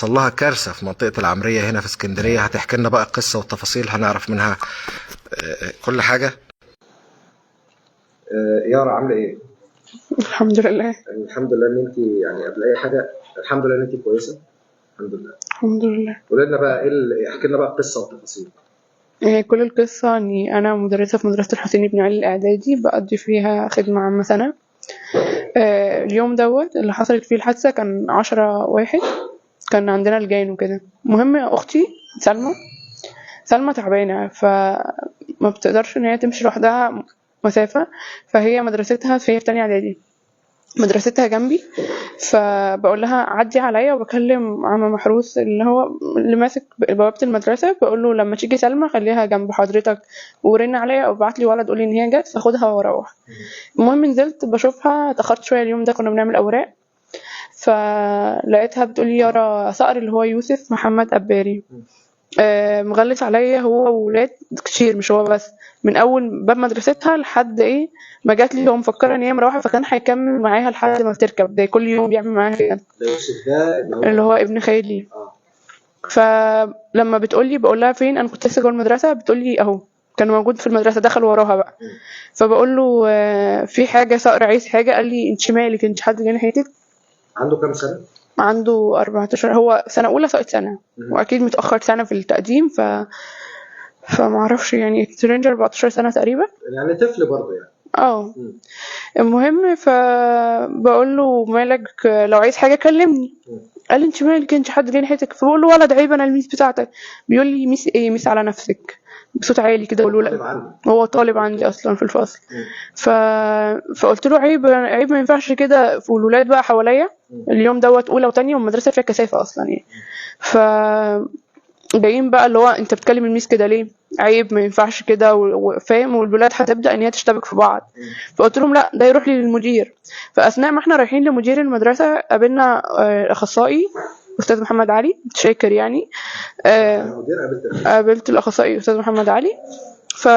حصل لها كارثة في منطقة العمرية هنا في اسكندرية. هتحكي لنا بقى القصة والتفاصيل، هنعرف منها كل حاجة. يارا عاملة ايه؟ الحمد لله. الحمد لله ان انت يعني قبل اي حاجة الحمد لله ان انت كويسة. الحمد لله. الحمد لله. قولي لنا بقى احكي لنا بقى القصة والتفاصيل. كل القصة اني انا مدرسة في مدرسة الحسين بن علي الاعدادي، بقضي فيها خدمة عامة سنة. اليوم دوت اللي حصلت فيه الحادثة كان 10/1، كان عندنا الجان وكده. المهم اختي سلمى تعبانة، فما بتقدرش ان هي تمشي لوحدها مسافة، فهي مدرستها في تانية اعدادي، مدرستها جنبي. فبقول لها عدي عليا، وبكلم عم محروس اللي هو اللي ماسك بوابة المدرسة، بقول له لما تيجي سلمى خليها جنب حضرتك، ورن عليا او بعت لي ولد قول لي ان هي جت، فاخدها واروح. المهم نزلت بشوفها، اتاخرت شويه، اليوم ده كنا بنعمل اوراق، فلقيتها بتقول لي يارا صقر اللي هو يوسف محمد أباري مغلس عليا هو وولاد كتير، مش هو بس، من اول باب مدرستها لحد ايه ما جات لي. هو مفكره ان هي مروحه، فكان هيكمل معاها لحد ما بتركب، ده كل يوم بيعمل معاها كده. اللي هو ابن خالي. فلما بتقولي بقول لها فين، انا كنت لسه جوه المدرسه، بتقولي اهو كان موجود في المدرسه، دخل وراها بقى. فبقول له في حاجه صقر عايز حاجه، قال لي انت مالك، انت حد جه ناحيتك؟ عنده كام سنة؟ عنده 14. هو سنه اولى ساقط سنه، واكيد متاخر سنه في التقديم، فما اعرفش يعني ترينج 14 سنه تقريبا، يعني طفل برضه يعني. المهم فبقول له مالك، لو عايز حاجه كلمني. قال لي انت مالك، انت حد جاي ناحيتك؟ فبقول له ولد عيب، انا الميس بتاعتك. بيقول لي ميس ايه؟ ميس على نفسك، بصوت عالي كده. اقول له لا، هو طالب عندي اصلا في الفصل. فقلت له عيب عيب، ما ينفعش كده. والولاد بقى حواليا اليوم دوت اولى وتانية، والمدرسه فيها كثافه اصلا يعني. ف جايين بقى اللي هو انت بتكلم الميس كده ليه، عيب، ما ينفعش كده، وفاهم، والولاد هتبدا ان هي تشتبك في بعض. فقلت لهم لا، ده يروح لي للمدير. فاثناء ما احنا رايحين لمدير المدرسه قابلنا اخصائي استاذ محمد علي شاكر يعني. قابلت الاخصائي استاذ محمد علي. ف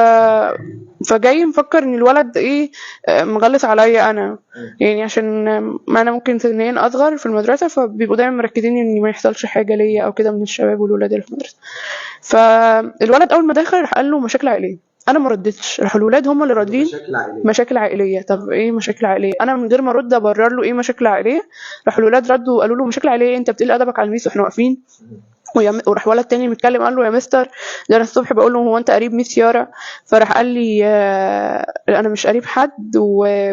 فجاي مفكر ان الولد ايه مغلس عليا انا يعني، عشان ما انا ممكن سنيا اصغر في المدرسه، فبيبقوا دايما مركزين ان ما يحصلش حاجه ليا او كده من الشباب والولاد اللي في المدرسه. فالولد اول ما دخل راح قال له مشاكل عائليه. انا ما ردتش، راح الولاد هم اللي رادين مشاكل عائليه. طب ايه مشاكل عائليه؟ انا من غير ما ارد ابرر له ايه مشاكل عائليه، راح الولاد ردوا قالوا له مشاكل عائليه، انت بتقل ادبك على الميس واحنا واقفين. وراح ولد تاني متكلم قال له يا مستر، ده انا الصبح بقول له هو انت قريب ميس يارا؟ فراح قال لي انا مش قريب حد،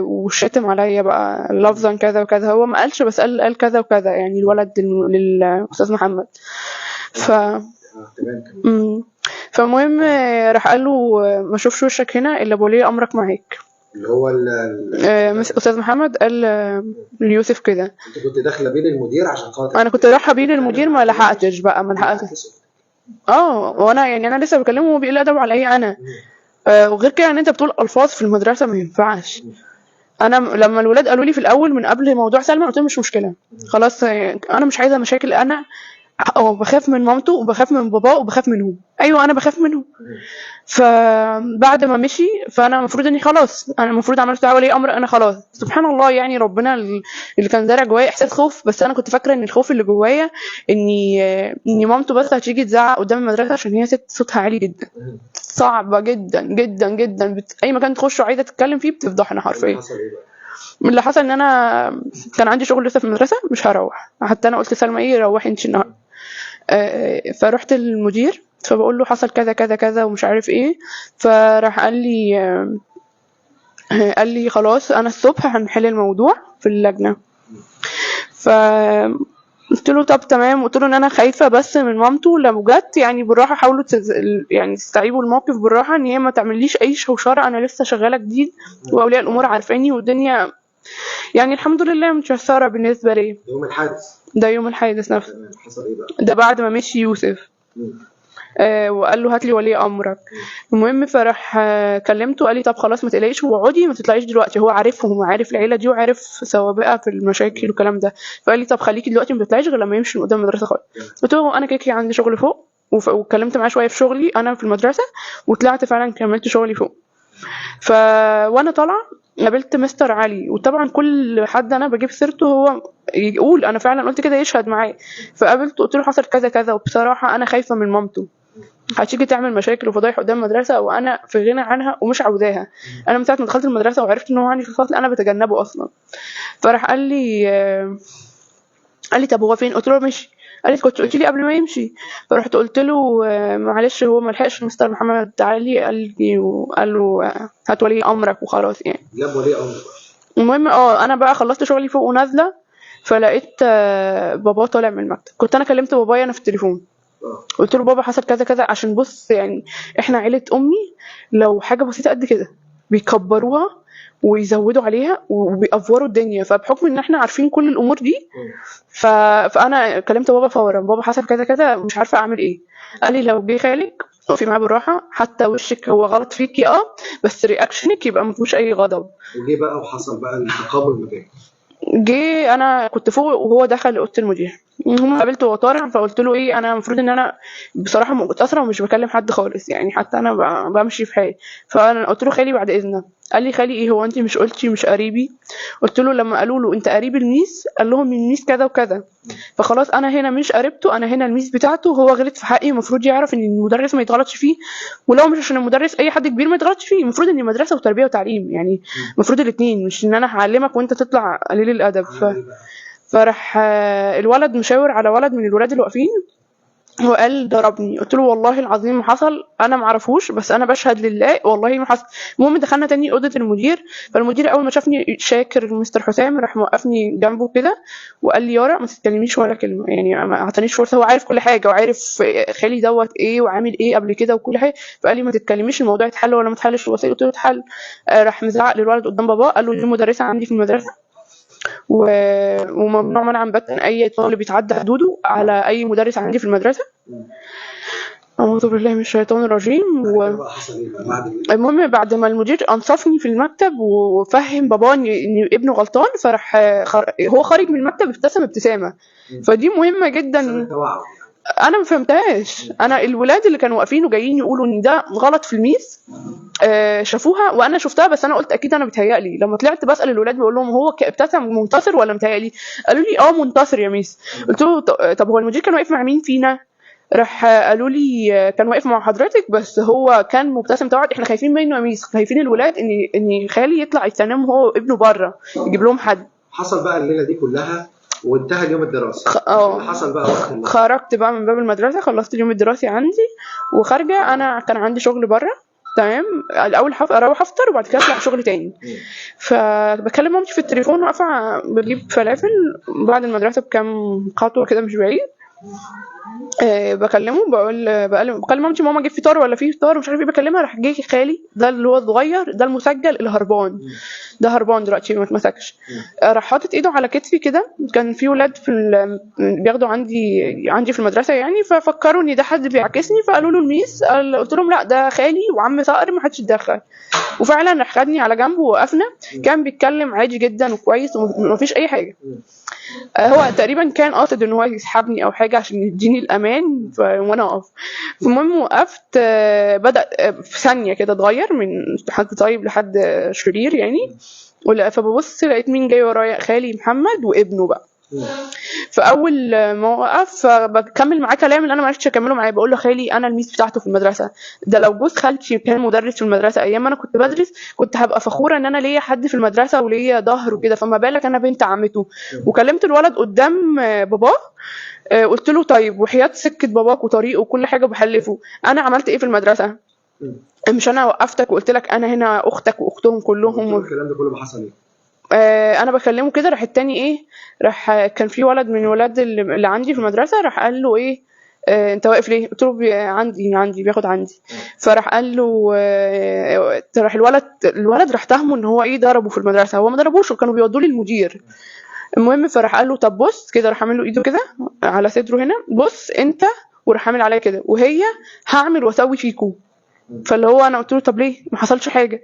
وشتم عليا بقى لفظا كذا وكذا. هو ما قالش، بس قال كذا وكذا يعني الولد للاستاذ محمد. ف فالمهم راح قال له ما اشوفش وشك هنا الا بولي امرك معاك. اللي هو استاذ محمد قال ليوسف كده. انت كنت داخله بيه للمدير عشان خاطر؟ انا كنت رايحه بيه للمدير، ما لحقتش. وانا يعني انا لسه بكلمه وهو بيقول ادب عليا انا. وغير كده ان انت بتقول الفاظ في المدرسه ما ينفعش. انا لما الولاد قالوا لي في الاول من قبل موضوع سلمى، قلت لهم مش مشكله خلاص، انا مش عايزه مشاكل. انا بخاف من مامته وبخاف من باباه وبخاف منهم. ايوه انا بخاف منهم. فبعد ما مشي، فانا المفروض اني خلاص، انا المفروض عملت دعوه ولي امر، انا خلاص. سبحان الله يعني، ربنا اللي كان زارع جوايا احساس خوف، بس انا كنت فاكره ان الخوف اللي جوايا اني مامته بس هتيجي تزعق قدام المدرسه، عشان هي ست صوتها عالي جدا، صعبه جدا جدا جدا. اي مكان تخشه عايزه تتكلم فيه بتفضحنا حرفيا. اللي حصل ان انا كان عندي شغل لسه في المدرسه، مش هروح. حتى انا قلت لسلمى ايه روحي انت النهارده. فرحت للمدير، فبقول له حصل كذا كذا كذا ومش عارف ايه. فراح قال لي خلاص انا الصبح هنحل الموضوع في اللجنه. قلت له طب تمام. قلت له ان انا خايفه بس من مامته لو جت، يعني بالراحه حاولوا يعني تستوعبوا الموقف بالراحه، ان هي ما تعمليش اي شوشره، انا لسه شغاله جديد واولياء الامور عارفيني، والدنيا يعني الحمد لله متيسره بالنسبه لي. ده يوم الحادث نفسه. حصل ايه بقى؟ ده بعد ما مشي يوسف. وقال له هات لي ولي امرك. المهم فراح كلمته، قال لي طب خلاص ما تقلقيش واقعدي، ما تطلعيش دلوقتي. هو عارفهم وعارف العيله دي وعارف سوابقها في المشاكل والكلام ده. فقال لي طب خليكي دلوقتي ما تطلعيش غير لما يمشي من قدام المدرسه خالص. قلت له انا كده عندي شغل فوق، واتكلمت معاه شويه في شغلي انا في المدرسه، وطلعت فعلا كملت شغلي فوق. وانا طالعه قابلت مستر علي، وطبعا كل حد انا بجيب سيرته هو يقول انا فعلا قلت كده يشهد معايا. فقابلته قلت له حصل كذا كذا، وبصراحه انا خايفه من مامته هتيجي تعمل مشاكل وفضايح قدام المدرسه وانا في غنى عنها ومش عاوزاها. انا من ساعه ما دخلت المدرسه وعرفت ان هو عندي في الفصل انا بتجنبه اصلا. فراح قال لي طب هو فين؟ قلت له مشي. قال لي كنت قلت لي قبل ما يمشي. فرحت قلت له معلش هو ما لحقش مستر محمد تعالي. قال له هات ولي امرك وخلاص يعني. جاب ولي امر. المهم انا بقى خلصت شغلي فوق ونازله، فلقيت بابا طالع من المكتب. كنت انا كلمت بابايا انا في التليفون، قلت له بابا حصل كذا كذا، عشان بص يعني احنا عيله امي لو حاجه بسيطه قد كده بيكبروها ويزودوا عليها وبيأفوروا الدنيا. فبحكم ان احنا عارفين كل الامور دي فانا كلمت بابا فورا، بابا حصل كذا كذا مش عارفه اعمل ايه. قال لي لو جه خالك اقفي معاه بالراحه، حتى وشك هو غلط فيكي بس رياكشنك يبقى ما فيهوش اي غضب. وجه بقى وحصل بقى التقابل المكان. جه انا كنت فوق وهو دخل اوضه المدير. المهم قابلته وهو طالع، فقلت له ايه انا المفروض ان انا بصراحه متاثره ومش بكلم حد خالص يعني، حتى انا بمشي في حالي. فانا قلت له خالي بعد اذنك. قال لي خالي ايه؟ هو انت مش قلتي مش قريبي؟ قلت له لما قالوا له انت قريب الميس قال لهم الميس كذا وكذا، فخلاص انا هنا مش قريبته، انا هنا الميس بتاعته. هو غلط في حقي، المفروض يعرف ان المدرس ما يتغلطش فيه، ولو مش عشان المدرس اي حد كبير ما يتغلطش فيه. المفروض ان مدرسه وتربيه وتعليم يعني، المفروض الاثنين، مش ان انا هعلمك وانت تطلع قليل الادب. فراح الولد مشاور على ولد من الولاد اللي واقفين، هو قال ضربني. قلت له والله العظيم ما حصل، انا ما اعرفوش، بس انا بشهد لله والله ما حصل. المهم دخلنا تاني اوضه المدير، فالمدير اول ما شافني شاكر مستر حسام راح موقفني جنبه كده وقال لي يارا ما تتكلميش ولا كلمه، يعني ما اعطانيش فرصه. هو عارف كل حاجه وعارف خالي دوت ايه وعامل ايه قبل كده وكل حاجه، فقال لي ما تتكلميش، الموضوع يتحل ولا ما اتحلش الوسائل. قلت له اتحل. راح مزعق للولد قدام باباه، قال له دي مدرسه عندي في المدرسه وممنوع منعا باتا اي طالب يتعدى حدوده على اي مدرس عندي في المدرسه. اعوذ بالله من الشيطان الرجيم. المهم بعد ما المدير انصفني في المكتب وفهم بابا ان ابنه غلطان، فراح هو خارج من المكتب ابتسم ابتسامه، فدي مهمه جدا. انا ما فهمتهاش. انا الولاد اللي كانوا واقفين وجايين يقولوا ان ده غلط في الميس شافوها وانا شفتها، بس انا قلت اكيد انا بتهيألي. لما طلعت بسأل الولاد بقول لهم هو ابتسم منتصر ولا متهيألي؟ قالوا لي منتصر يا ميس. قلت له طب هو المدير كان واقف مع مين فينا؟ راح قالوا لي كان واقف مع حضرتك، بس هو كان مبتسم. طبعا احنا خايفين منه يا ميس، خايفين الولاد ان خالي يطلع يستنم هو ابنه بره يجيب لهم حد. حصل بقى الليله دي كلها وانتهى اليوم الدراسي. حصل بقى خرجت بقى من باب المدرسه، خلصت اليوم الدراسي عندي وخارجه. انا كان عندي شغل بره تمام، الاول اروح افطر وبعد كده اطلع شغل تاني. فبكلم مامتي في التليفون واقفه بجيب فلافل بعد المدرسه بكام خطوه كده مش بعيد. بكلمه بكلم مامتي ماما جيب فطار ولا في فطار ومش عارف ايه. بكلمها راح جه خالي ده اللي هو الصغير ده المسجل اللي هربان، ده هربان دلوقتي ما اتمسكش. راح حاطط ايده على كتفي كده. كان في ولاد بياخدوا عندي في المدرسه يعني، ففكروا ان ده حد بيعكسني فقالوا له الميس. قلت لهم لا ده خالي وعم صقر ما حدش يتدخل. وفعلا راح خدني على جنب ووقفنا. كان بيتكلم عادي جدا وكويس ومفيش اي حاجه. هو تقريبا كان قاصد ان هو يسحبني او حاجه عشان يديني الامان وانا اقف. المهم وقفت. بدا في ثانيه كده اتغير من حد طيب لحد شرير يعني. فببص لقيت مين جاي ورايا؟ خالي محمد وابنه بقى. فاول ما وقف بكمل معاه كلام اللي انا ما عرفتش اكمله معاه. بقول له خالي انا الميس بتاعته في المدرسه، ده لو جوز خالتي كان مدرس في المدرسه ايام ما انا كنت بدرس كنت هبقى فخوره ان انا ليا حد في المدرسه وليا ظهر وكده، فما بالك انا بنت عمته. وكلمت الولد قدام باباه. قلت له طيب وحياه سكه باباك وطريقه وكل حاجه بحلفه انا عملت ايه في المدرسه؟ مش انا وقفتك وقلت لك انا هنا اختك واختهم كلهم الكلام ده كله حصل ايه؟ انا بكلمه كده. راح التاني ايه، راح كان في ولد من الولاد اللي عندي في المدرسه راح قال له ايه انت واقف ليه؟ قلت له عندي بياخد عندي. فراح قال له راح الولد راح تهمه ان هو ايه ضربه في المدرسه. هو ما ضربوش وكانوا بيودوا لي المدير. المهم فراح قال له طب بص كده، راح عامل له ايده كده على صدره هنا، بص انت، وراح عامل عليا كده وهي هعمل واسوي فيكم. فاللي هو انا قلت له طب ليه؟ ما حصلش حاجه.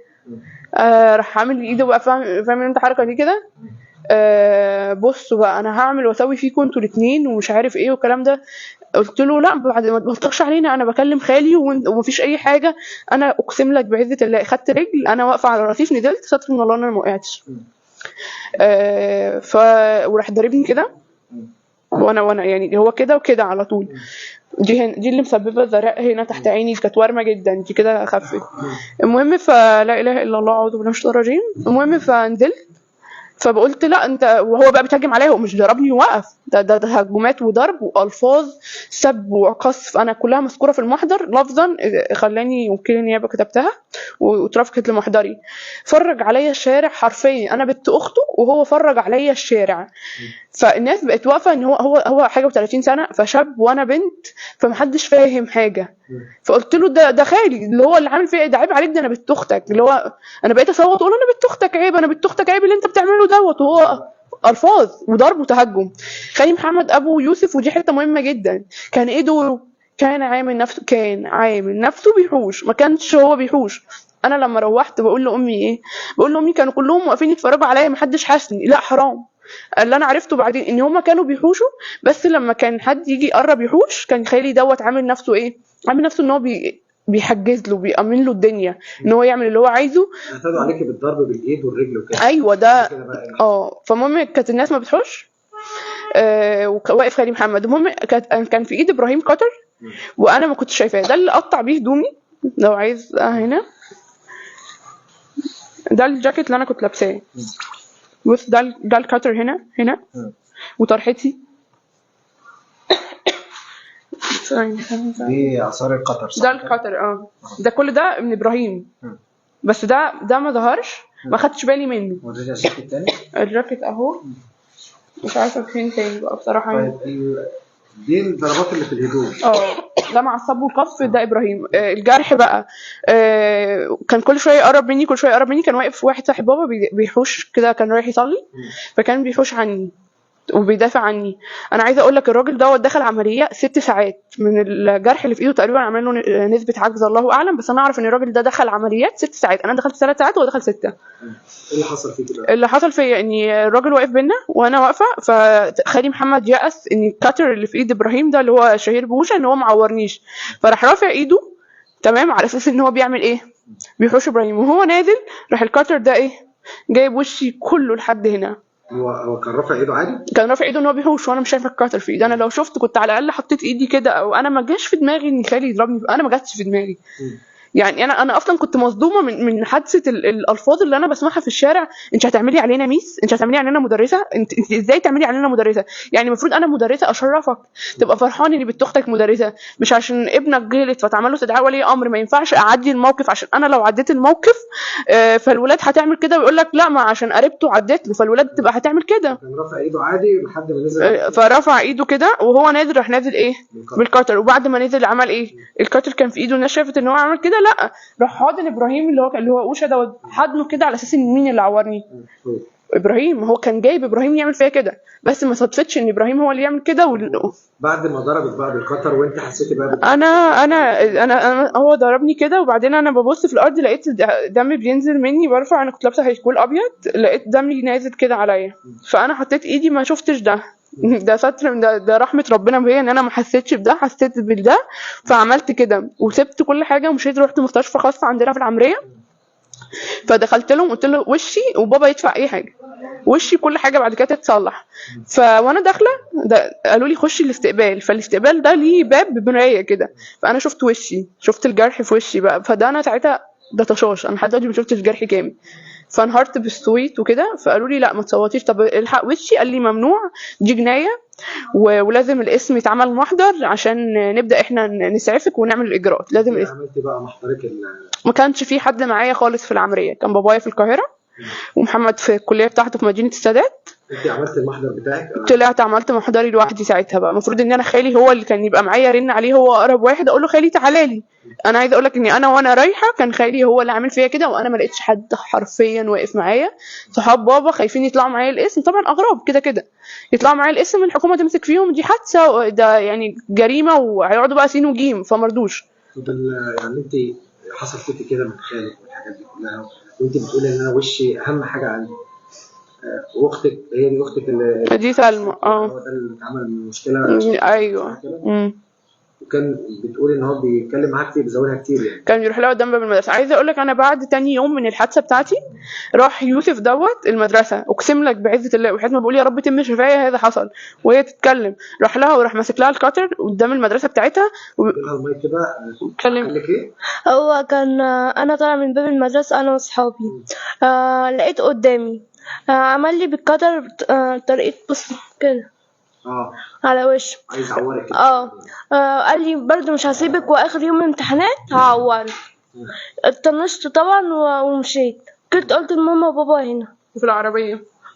راح عامل ايده بقى، فاهم انت الحركه دي كده. بصوا بقى انا هعمل واسوي فيكم انتوا الاثنين ومش عارف ايه والكلام ده. قلت له لا، بعد ما تطلقش علينا، انا بكلم خالي ومفيش اي حاجه. انا اقسم لك بعزه الله خدت رجل، انا واقفه على الرصيف نزلت ستر من الله انا ما وقعتش. ف وراح ضاربني كده، وانا يعني هو كده وكده على طول. دي اللي مسببه الزرق هنا تحت عيني، كانت وارمه جدا، دي كده خفت. المهم فلا اله الا الله اعوذ بالله من الشيطان الرجيم. المهم فنزلت، فقلت لا انت، وهو بقى بيتهجم عليا ومش ضربني ووقف، ده تهجمات وضرب والفاظ سب وقصف، انا كلها مذكوره في المحضر لفظا. خلاني وكيل النيابه كتبتها واترافقت لمحضري. فرج عليا الشارع حرفيا، انا بنت اخته وهو فرج عليا الشارع. فالناس بقت واقفه ان هو حاجه و30 سنه، فشاب وانا بنت، فمحدش فاهم حاجه. فقلت له ده خالي اللي هو اللي عامل فيا، ده عيب عليك، ده انا بنت اختك. اللي هو انا بقيت اصوت اقول انا بنت اختك عيب، انا بنت اختك عيب اللي انت بتعمله دوت. وهو الفاظ وضرب وتهجم. خالي محمد ابو يوسف، ودي حته مهمه جدا، كان ايه دوره؟ كان عامل نفسه بيحوش، ما كانش هو بيحوش. انا لما روحت بقول لامي ايه؟ بقول لامي كانوا كلهم واقفين يتفرجوا عليا، محدش حاسني. لا حرام. اللي انا عرفته بعدين ان هما كانوا بيحوشوا، بس لما كان حد يجي يقرب يحوش كان خالي دوت عامل نفسه ايه؟ عامل نفسه ان هو بيحجز له، بيأمن له الدنيا ان هو يعمل اللي هو عايزه. اعتادوا عليكي بالضرب بالايد والرجل وكده. ايوه ده. فالمهم كانت الناس ما بتحوش. وواقف خالي محمد. المهم كان في ايد ابراهيم قطر، وانا ما كنتش شايفاه. ده اللي قطع بيه هدومي، لو عايز هنا. ده الجاكيت اللي انا كنت لابساه. بص ده الكاتر هنا وطرحتي. دي اثار القطر صح؟ ده القطر. ده كل ده من ابراهيم. بس ده ما ظهرش، ما خدتش بالي منه. وريني الجاكيت التاني. الجاكيت اهو، مش عارفه فين تاني بقى بصراحه. طيب دي الضربات اللي في الهدوم. ده مع الصب والقف، ده ابراهيم. الجرح بقى، كان كل شويه يقرب مني، كان واقف واحد صاحب بابا بيحوش كده، كان رايح يصلي، فكان بيحوش عني وبيدافع عني. انا عايزه اقول لك الراجل دوت دخل عمليه 6 ساعات من الجرح اللي في ايده، تقريبا عمل له نسبه عجز الله اعلم، بس انا اعرف ان الراجل ده دخل عمليات 6 ساعات. انا دخلت 3 ساعات وهو دخل 6. ايه اللي حصل فيك بقى؟ اللي حصل فيا ان الراجل واقف بينا وانا واقفه، فخالي محمد يأس ان الكاتر اللي في ايد ابراهيم ده اللي هو شهير بوشة ان هو معورنيش، فراح رافع ايده تمام على اساس ان هو بيعمل ايه؟ بيحوش ابراهيم. وهو نازل راح الكاتر ده ايه؟ جايب وشي كله لحد هنا. هو كان رافع ايده عادي؟ كان رافع ايده ان هو بيحوش، وانا مش شايفه الكاتر في ايدي. انا لو شفت كنت على الاقل حطيت ايدي كده، او انا ما جاش في دماغي ان خالي يضربني، انا ما جاتش في دماغي. يعني انا اصلا كنت مصدومه من حادثه الالفاظ اللي انا بسمعها في الشارع. انت هتعملي علينا ميس، انت هتعملي علينا مدرسه، انت ازاي تعملي علينا مدرسه؟ يعني المفروض انا مدرسه اشرفك، تبقى فرحان ان بنت اختك مدرسه، مش عشان ابنك غلط فتعمل له استدعاء ولي امر. ما ينفعش اعدي الموقف، عشان انا لو عديت الموقف فالولاد هتعمل كده ويقول لك لا، ما عشان قريبته عدت له، فالولاد تبقى هتعمل كده. كان رافع ايده عادي لحد ما نزل. فرفع ايده كده وهو نازل، راح نازل ايه؟ بالكاتر. وبعد ما نزل عمل ايه؟ الكاتر كان في ايده، الناس شافت ان هو عمل كده، لا راح حاضن ابراهيم اللي هو اوشا ده، حضنه كده على اساس ان مين اللي عورني؟ ابراهيم. هو كان جايب ابراهيم يعمل فيها كده، بس ما صدفتش ان ابراهيم هو اللي يعمل كده. بعد ما ضربك بقى بالقطر وانت حسيتي بقى انا هو ضربني كده، وبعدين انا ببص في الارض لقيت دم بينزل مني، برفع، انا كنت لابسه هيكول ابيض، لقيت دمي نازل كده عليا، فانا حطيت ايدي ما شفتش ده ستر، ده رحمه ربنا بيا ان انا ما حسيتش بده، حسيت بالده، فعملت كده وسبت كل حاجه ومشيت، رحت مستشفى خاصه عندنا في العمريه. فدخلت لهم قلت له وشي وبابا يدفع اي حاجه، وشي كل حاجه بعد كده تتصلح. وانا داخله قالوا لي خشي الاستقبال، فالاستقبال ده ليه باب بمرايه كده، فانا شفت وشي، شفت الجرح في وشي بقى، فده انا ساعتها ده طشاش، انا لحد دلوقتي ما شفتش جرحي كامل، فانهارت بالصويت وكده. فقالوا لي لا ما تصوتيش. طب الحق وشي، قال لي ممنوع، دي جنايه ولازم الاسم يتعمل محضر عشان نبدا احنا نسعفك ونعمل الاجراءات. لازم الاسم. عملتي بقى محضرك ما كانش في حد معايا خالص في العمريه، كان بابايا في القاهره ومحمد في الكليه بتاعته في مدينه السادات. انت عملت المحضر بتاعك؟ طلعت عملت محضري لوحدي ساعتها بقى. المفروض ان انا خالي هو اللي كان يبقى معايا، رن عليه، هو اقرب واحد اقول له خالي تعالى لي. انا عايزه اقول لك اني انا وانا رايحه كان خالي هو اللي عامل فيا كده، وانا ما لقيتش حد حرفيا واقف معايا. صحاب بابا خايفين يطلعوا معايا الاسم، طبعا اغراب كده يطلعوا معايا الاسم، الحكومه تمسك فيهم، دي حادثه، ده يعني جريمه، وهيقعدوا بقى سين وجيم، فمرضوش. يعني انت حصل فيكي كده من خالك والحاجات دي كلها، وانت بتقولي ان انا وشي اهم حاجه عندي، واختك هي دي اختك اللي دي سلمى. هو ده اللي اتعمل المشكله ايوه. كده؟ وكان بتقول ان هو بيتكلم معاك كتير، بيزودها كتير يعني. كان بيروح لها قدام باب المدرسه. عايزه اقول لك انا بعد تاني يوم من الحادثه بتاعتي راح يوسف دوت المدرسه، اقسم لك بعزه الله وحياه ما بقول يا رب تم شفايا هذا حصل، وهي تتكلم راح لها وراح ماسك لها الكاتر قدام المدرسه بتاعتها لها المايك كده. واتكلم. قال لك ايه؟ هو كان انا طالعه من باب المدرسه انا واصحابي، لقيت قدامي، عمل لي بالقدر طريقه بص كده على وشه. عايز اعورك كده. قال لي برضو مش هسيبك، واخر يوم امتحانات هعورك. اتطنشت طبعا ومشيت. كنت قلت لماما وبابا هنا في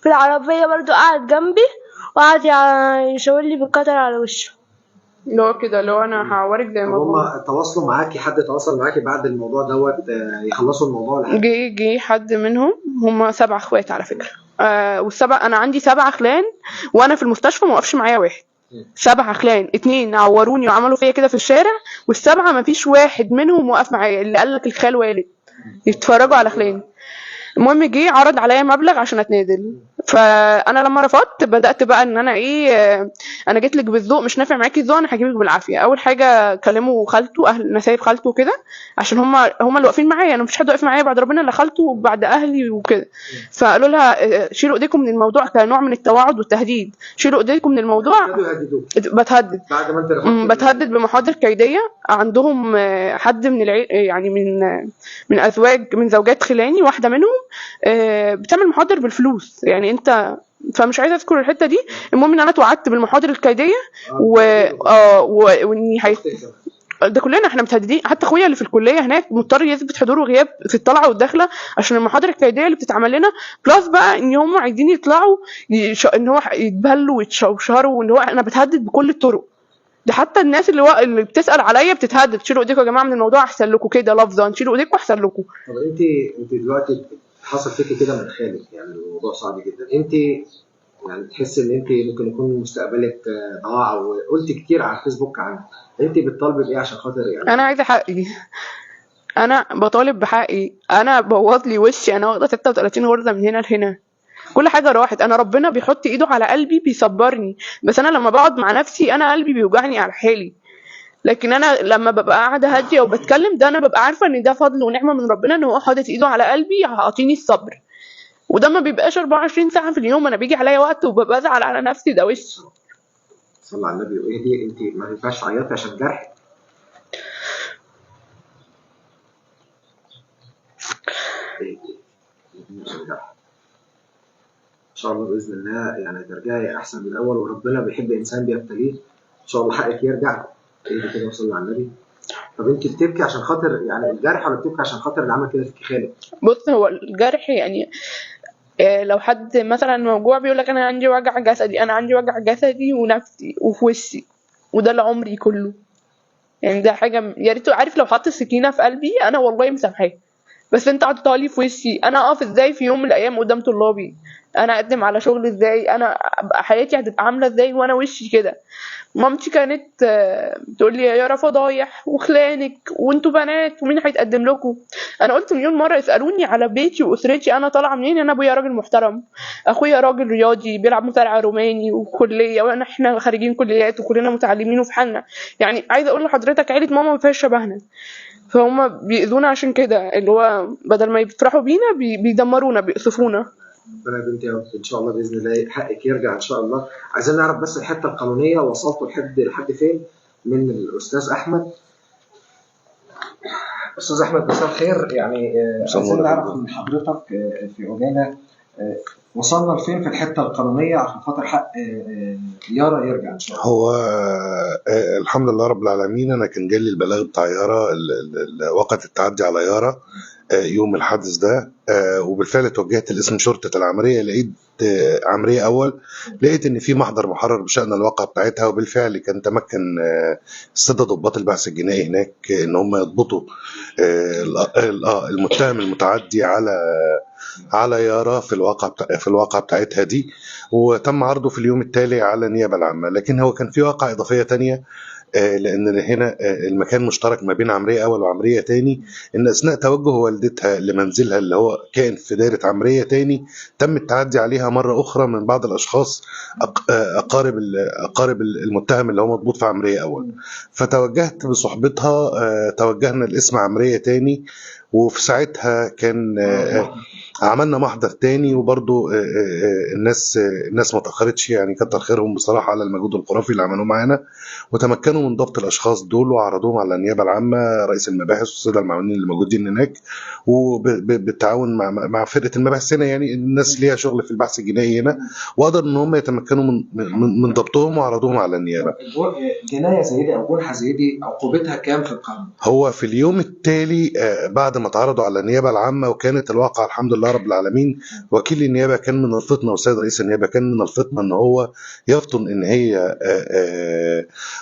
العربيه برضو قعد جنبي وقعد يشاور لي بالقدر على وشه، اللي هو كده اللي هو انا هعورك زي ما بقول. هم تواصلوا معاكي؟ حد تواصل معاكي بعد الموضوع دوت يخلصوا الموضوع ولا حاجه؟ جه حد منهم، هم 7 اخوات على فكره. والسبع انا عندي 7 خلان، وانا في المستشفى ما وقفش معايا واحد. 7 خلان، 2 عوروني وعملوا فيا كده في الشارع، وال7 ما فيش واحد منهم وقف معايا. اللي قال لك الخال والد يتفرجوا على خلاني. المهم جه عرض عليا مبلغ عشان اتنازل، فانا لما رفضت بدات بقى ان انا انا جيت لك بالذوق، مش نافع معاكي الذوق، انا هجيبك بالعافيه. اول حاجه كلموا خالته، اهل نسايب خالته وكده، عشان هم اللي واقفين معايا، انا مفيش حد واقف معايا بعد ربنا الا خالته وبعد اهلي وكده. فقالوا لها شيلوا ايديكم من الموضوع كنوع من التوعد والتهديد، شيلوا ايديكم من الموضوع. بتهدد بعد ما انت بتهدد بمحاضر كيديه. عندهم حد من يعني من ازواج من زوجات خلاني، واحده منهم بتعمل محاضر بالفلوس يعني انت، فمش عايزه اذكر الحته دي. المهم ان انا اتوعدت بالمحاضر الكيديه واني ده كلنا احنا متهددين. حتى اخويا اللي في الكليه هناك مضطر يثبت حضور وغياب في الطلعه والداخله عشان المحاضر الكيديه اللي بتتعمل لنا، بلس بقى ان هم عايزين يطلعوا ان هو يتبهلوا ويتشوشروا، وان هو انا بتهدد بكل الطرق. ده حتى الناس اللي بتسال عليا بتتهدد، شيلوا ايديكم يا جماعه من الموضوع احسن لكم كده لفظا، شيلوا ايديكم احسن لكم. طب انت دلوقتي حصل فيكي كده من خالك، يعني الموضوع صعب جدا، انت يعني تحس ان انت ممكن يكون مستقبلك ضاع، وقلت كتير على الفيسبوك عنه، انت بتطالبي بايه عشان خاطر يعني؟ انا عايزه حقي، انا بطالب بحقي. انا بوظ لي وشي، انا واخده 36 غرزه من هنا لهنا، كل حاجه راحت. انا ربنا بيحط ايده على قلبي بيصبرني، بس انا لما بقعد مع نفسي انا قلبي بيوجعني على حالي. لكن انا لما ببقى قاعده هاديه وبتكلم، ده انا ببقى عارفه ان ده فضل ونعمه من ربنا، ان هو حاطط ايده على قلبي هيعطيني الصبر. وده ما بيبقاش 24 ساعه في اليوم، انا بيجي عليا وقت وببقى ازعل على نفسي، ده وش. صلى على النبي. وايه دي؟ انت ما ينفعش تعيطي عشان جرح. ان شاء الله باذن الله يعني ترجعي احسن من الاول، وربنا بيحب انسان بيبتليه، ان شاء الله حقك يرجع. ايه كده وصلي على النبي. طب انت بتبكي عشان خاطر يعني الجرح، ولا بتبكي عشان خاطر اللي عمل كده فيكي خالد؟ بص، هو الجرح يعني لو حد مثلا موجوع بيقول لك انا عندي وجع جسدي، انا عندي وجع جسدي ونفسي وفي وشي، وده لعمري كله. يعني ده حاجه يا ريت عارف لو حط السكينه في قلبي انا والله مسامحاه، بس انت حاططها لي في وشي. انا اقف ازاي في يوم من الايام قدام طلابي؟ انا اقدم على شغل ازاي؟ انا حياتي هتبقى عامله ازاي وانا وشي كده؟ مامتي كانت بتقول لي يا فضايح وخلانك وانتوا بنات ومين هيتقدم لكم؟ انا قلت مليون مره يسالوني على بيتي واسرتي انا طالعه منين، انا ابويا راجل محترم، اخويا راجل رياضي بيلعب مصارعه روماني وكليه، وانا احنا خارجين كليات وكلنا متعلمين وفي حالنا. يعني عايزه اقول لحضرتك عيله ماما ما فيهاش شبهنا، فهم بيأذونا عشان كده، اللي هو بدل ما يفرحوا بينا بيدمرونا بيقصفونا. ربنا يا بنتي يا رب ان شاء الله باذن الله حقك يرجع ان شاء الله. عايزين نعرف بس الحته القانونيه وصلتوا لحد فين من الاستاذ احمد. استاذ احمد مساء الخير، يعني عايزين نعرف من حضرتك في عجاله وصلنا لفين في الحته القانونيه عشان خاطر حق يارا يرجع ان شاء الله. هو الحمد لله رب العالمين، انا كان جالي البلاغ بتاع يارا وقت التعدي على يارا يوم الحادث ده، وبالفعل توجهت لاسم شرطه العمريه، لقيت عمريه اول، لقيت ان في محضر محرر بشان الواقعه بتاعتها، وبالفعل كان تمكن الساده ضباط البحث الجنائي هناك ان هم يضبطوا المتهم المتعدي على يارا في الواقعه بتاعتها دي، وتم عرضه في اليوم التالي على النيابه العامه. لكن هو كان في واقعه اضافيه تانية لان هنا المكان مشترك ما بين عمريه اول وعمريه تاني، ان اثناء توجه والدتها لمنزلها اللي هو كان في دايره عمريه تاني تم التعدي عليها مره اخرى من بعض الاشخاص اقارب المتهم اللي هو مضبوط في عمريه اول. فتوجهت بصحبتها، توجهنا لاسم عمريه تاني، وفي ساعتها كان عملنا محضر تاني، وبرضو الناس ما تاخرتش، يعني كتر خيرهم بصراحه على المجهود الخرافي اللي عملوه معانا، وتمكنوا من ضبط الاشخاص دول وعرضوهم على النيابه العامه، رئيس المباحث والساده المعاونين اللي موجودين هناك، وبالتعاون مع فرقه المباحث هنا، يعني الناس ليها شغل في البحث الجنائي هنا، وقدر ان هم يتمكنوا من ضبطهم وعرضوهم على النيابه. جنايه زي دي او جنحه زي دي عقوبتها كام في القانون؟ هو في اليوم التالي بعد ما اتعرضوا على النيابه العامه، وكانت الواقعه الحمد لله رب العالمين، وكيل النيابه كان من الفطنه والسيد رئيس النيابه كان من الفطنه ان هو يفطن ان هي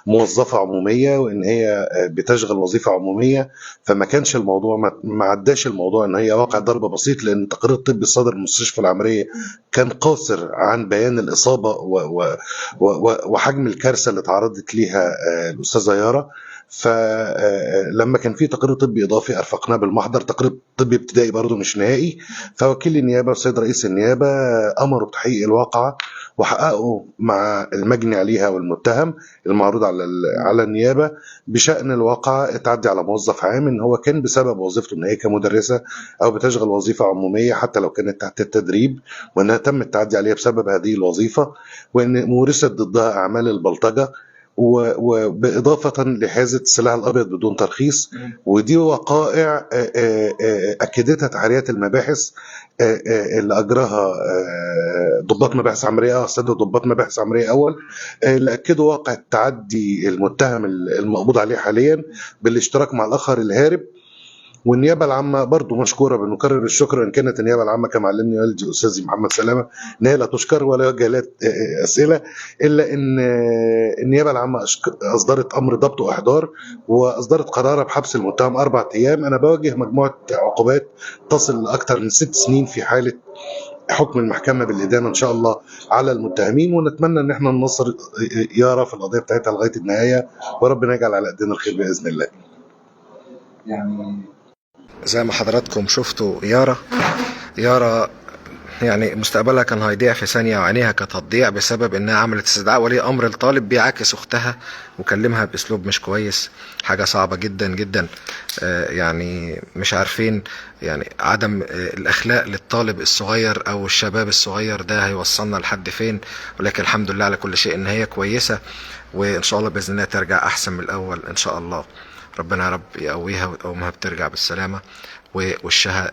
موظفه عموميه، وان هي بتشغل وظيفه عموميه، فما كانش الموضوع ما عداش الموضوع ان هي واقع ضرب بسيط، لان التقرير الطبي الصادر من المستشفى العمريه كان قاصر عن بيان الاصابه وحجم الكارثه اللي تعرضت ليها الاستاذه يارا. فلما كان في تقرير طبي اضافي ارفقناه بالمحضر، تقرير طبي ابتدائي برضه مش نهائي، فوكيل النيابه والسيد رئيس النيابه امروا بتحقيق الواقعه، وحققوا مع المجني عليها والمتهم المعروض على النيابه بشان الواقعه التعدي على موظف عام، ان هو كان بسبب وظيفته ان هي كمدرسه او بتشغل وظيفه عموميه حتى لو كانت تحت التدريب، وانها تم التعدي عليها بسبب هذه الوظيفه، وان مورست ضدها اعمال البلطجه وبإضافة لحازة السلاح الأبيض بدون ترخيص. ودي وقائع أكدتها تحريات المباحث اللي أجراها ضباط مباحث عمرية سادة ضباط مباحث عمرية أول، اللي أكدوا واقع التعدي المتهم المقبوض عليه حاليا بالاشتراك مع الآخر الهارب. والنيابه العامه برضو مشكوره، بنكرر الشكر، ان كانت النيابه العامه كما علمني والدي استاذي محمد سلامه ان هي لا تشكر ولا يوجه لها اسئله، الا ان النيابه العامه اصدرت امر ضبط واحضار، واصدرت قرار بحبس المتهم 4 ايام. انا بواجه مجموعه عقوبات تصل لاكثر من 6 سنين في حاله حكم المحكمه بالادانه ان شاء الله على المتهمين، ونتمنى ان احنا ننصر يارا في القضيه بتاعتها لغايه النهايه، وربنا يجعل على قدنا الخير باذن الله. يعني زي ما حضراتكم شفتوا يارا يعني مستقبلها كان هيضيع في ثانية، وعينيها كانت هتضيع بسبب انها عملت استدعاء ولي امر الطالب بيعاكس اختها وكلمها باسلوب مش كويس. حاجة صعبة جدا جدا، يعني مش عارفين يعني عدم الاخلاق للطالب الصغير او الشباب الصغير ده هيوصلنا لحد فين. ولكن الحمد لله على كل شيء ان هي كويسة، وان شاء الله باذن الله ترجع احسن من الاول ان شاء الله. ربنا يا رب يقويها ويقومها بترجع بالسلامة، ووشها